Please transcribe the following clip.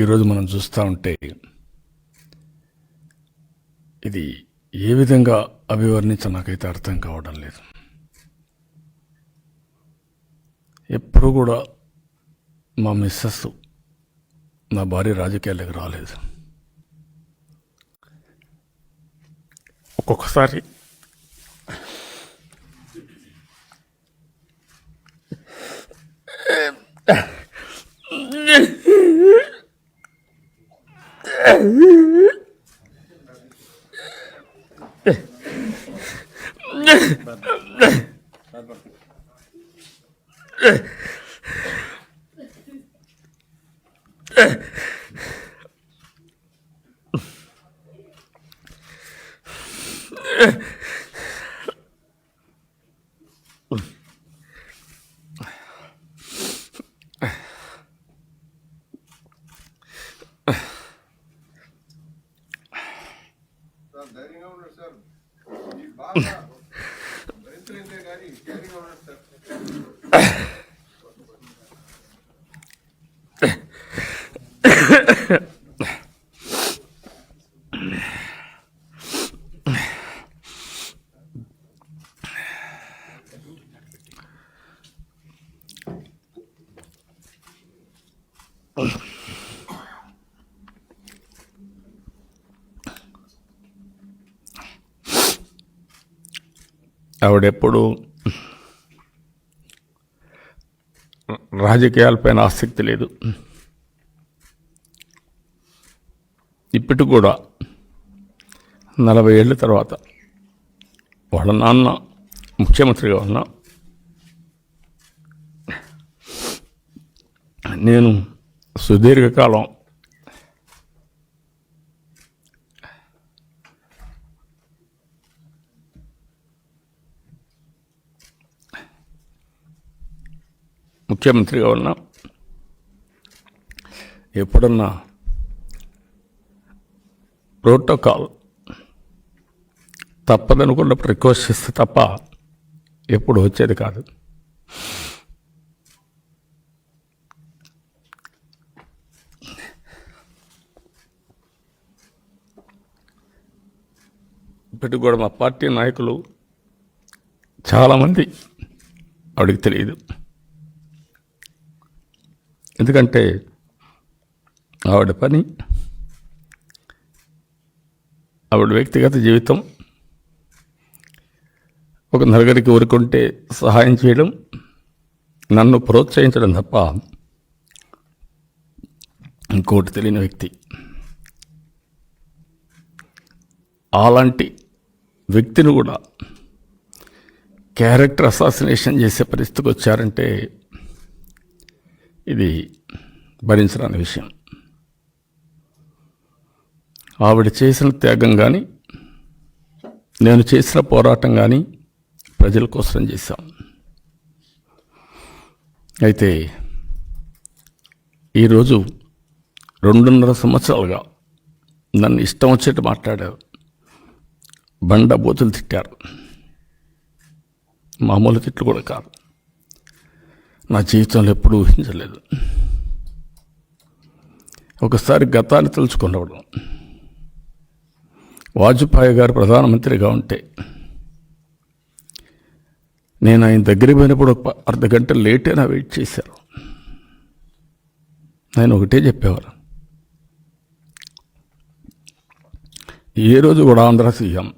ఈరోజు మనం చూస్తూ ఉంటే ఇది ఏ విధంగా అభివర్ణించ నాకైతే అర్థం కావడం లేదు. ఎప్పుడు కూడా మా మిస్సెస్, నా భార్య రాజకీయాలకు రాలేదు. ఒక్కొక్కసారి ఆవిడెప్పుడు రాజకీయాలపైన ఆసక్తి లేదు. ఇప్పటికి కూడా 40 ఏళ్ళ తర్వాత వాళ్ళ నాన్న ముఖ్యమంత్రిగా ఉన్నా, నేను సుదీర్ఘకాలం ముఖ్యమంత్రిగా ఉన్నా, ఎప్పుడన్నా ప్రోటోకాల్ తప్పదనుకున్నప్పుడు రిక్వెస్ట్ చేస్తే తప్ప ఎప్పుడు వచ్చేది కాదు. ఇప్పటికి కూడా మా పార్టీ నాయకులు చాలామంది ఆవిడకి తెలియదు. ఎందుకంటే ఆవిడ పని, ఆవిడ వ్యక్తిగత జీవితం ఒక నలుగురికి ఊరుకుంటే సహాయం చేయడం, నన్ను ప్రోత్సహించడం తప్ప ఇంకోటి తెలియని వ్యక్తి. అలాంటి వ్యక్తిని కూడా క్యారెక్టర్ అసాసినేషన్ చేసే పరిస్థితికి వచ్చారంటే ఇది భరించరాని విషయం. ఆవిడ చేసిన త్యాగం కానీ, నేను చేసిన పోరాటం కానీ ప్రజల కోసం చేశాం. అయితే ఈరోజు 2.5 సంవత్సరాలుగా నన్ను ఇష్టం వచ్చేట్టు మాట్లాడారు, బండ బూతులు తిట్టారు. మామూలు తిట్లు కూడా కాదు, నా జీవితంలో ఎప్పుడూ ఊహించలేదు. ఒకసారి గతాన్ని తెలుసుకున్నప్పుడు, వాజ్పేయి గారు ప్రధానమంత్రిగా ఉంటే నేను ఆయన దగ్గరికి పోయినప్పుడు ఒక అర్ధగంట లేట్ అయినా వెయిట్ చేశారు. ఆయన ఒకటే చెప్పేవారు, ఏ రోజు కూడా ఆంధ్ర సీఎం